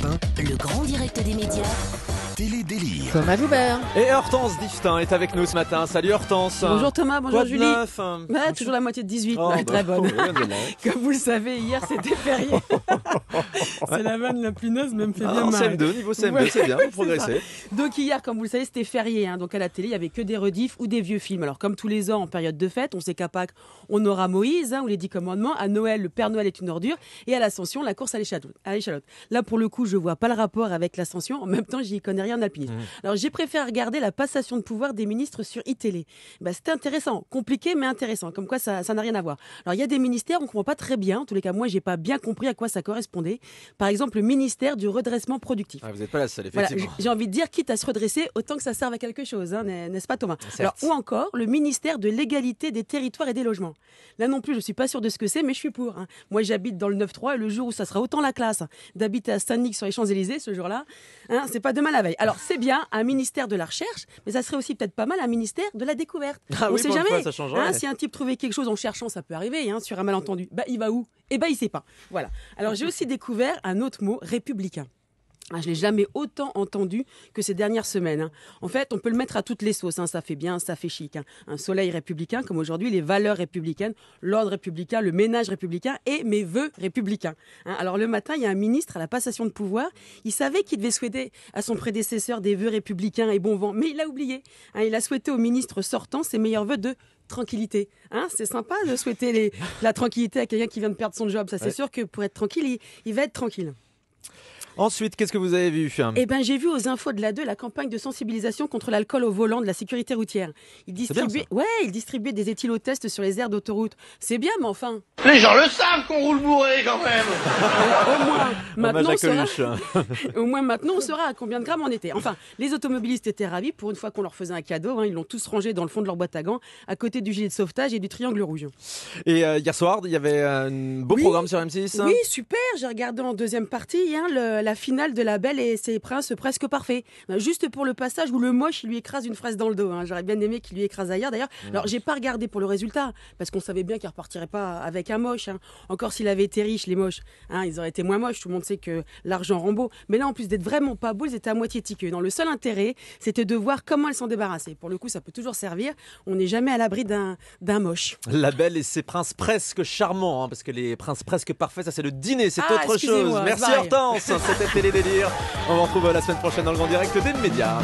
TF1, Le grand direct des médias. Télé-délire. Thomas Joubert. Et Hortense Diftin est avec nous ce matin. Salut Hortense. Bonjour Thomas, bonjour Quoi de Julie. neuf Ouais, toujours la moitié de 18, Oh, ouais, très bonne. oui, évidemment. Comme vous le savez, hier c'était férié. C'est la vanne la plus naze, mais me fait bien marrer. CM2, niveau CM2, Ouais, c'est bien, vous c'est progressez. Donc hier, comme vous le savez, c'était férié. Donc à la télé, il n'y avait que des rediffs ou des vieux films. Alors comme tous les ans en période de fête, on sait qu'à Pâques, on aura Moïse ou les 10 commandements. À Noël, le Père Noël est une ordure. Et à l'Ascension, la course à l'échalote. Là, pour le coup, je vois pas le rapport avec l'Ascension. En même temps, j'y connais rien en alpinisme. Alors j'ai préféré regarder la passation de pouvoir des ministres sur iTélé. C'était intéressant, compliqué mais intéressant. Comme quoi, ça n'a rien à voir. Alors il y a des ministères, on comprend pas très bien. En tous les cas, moi, j'ai pas bien compris à quoi ça correspondait. Par exemple, le ministère du redressement productif. Ah, vous n'êtes pas la seule, Voilà, effectivement. j'ai envie de dire, quitte à se redresser, autant que ça serve à quelque chose, n'est-ce pas Thomas? Alors, Certes. ou encore le ministère de l'égalité des territoires et des logements. Là non plus, je suis pas sûre de ce que c'est, mais je suis pour. Moi, j'habite dans le 9-3 et le jour où ça sera autant la classe d'habiter à Saint-Denis sur les Champs-Élysées, ce jour-là, c'est pas demain la veille. Alors, c'est bien un ministère de la recherche, mais ça serait aussi peut-être pas mal un ministère de la découverte. Ah On oui, sait pour une jamais. fois, ça changerait. Si un type trouvait quelque chose en cherchant, ça peut arriver, sur un malentendu. Il va où? Il sait pas. Voilà. Alors, j'ai aussi découvert un autre mot, républicain. Je ne l'ai jamais autant entendu que ces dernières semaines. En fait, on peut le mettre à toutes les sauces. Ça fait bien, ça fait chic. Un soleil républicain, comme aujourd'hui, les valeurs républicaines, l'ordre républicain, le ménage républicain et mes vœux républicains. Alors le matin, il y a un ministre à la passation de pouvoir. Il savait qu'il devait souhaiter à son prédécesseur des vœux républicains et bon vent, mais il l'a oublié. Il a souhaité au ministre sortant ses meilleurs vœux de tranquillité. C'est sympa de souhaiter la tranquillité à quelqu'un qui vient de perdre son job. Ça, c'est sûr que pour être tranquille, il va être tranquille. Ensuite, qu'est-ce que vous avez vu? J'ai vu aux infos de l'A2 la campagne de sensibilisation contre l'alcool au volant de la sécurité routière. Il distribuait des éthylotests sur les aires d'autoroute. C'est bien, mais enfin. Les gens le savent qu'on roule bourré quand même. Au moins maintenant, on saura à combien de grammes on était. Enfin, les automobilistes étaient ravis. Pour une fois qu'on leur faisait un cadeau, ils l'ont tous rangé dans le fond de leur boîte à gants, à côté du gilet de sauvetage et du triangle rouge. Et hier soir, il y avait un beau programme sur M6. Oui, super. J'ai regardé en deuxième partie la finale de La Belle et ses Princes presque parfaits. Juste pour le passage où le moche il lui écrase une fraise dans le dos. J'aurais bien aimé qu'il lui écrase ailleurs d'ailleurs. Alors j'ai pas regardé pour le résultat parce qu'on savait bien qu'il repartirait pas avec un moche. Encore s'il avait été riche, les moches, ils auraient été moins moches. Tout le monde sait que l'argent rend beau. Mais là en plus d'être vraiment pas beau, ils étaient à moitié tiqueux. Le seul intérêt, c'était de voir comment elles s'en débarrassaient. Pour le coup, ça peut toujours servir. On n'est jamais à l'abri d'un moche. La Belle et ses princes presque charmants, parce que les princes presque parfaits, ça c'est le dîner, c'est autre chose. Excusez-moi, Merci bye. Hortense, c'était Télé-délire. On vous retrouve la semaine prochaine dans le grand direct des médias.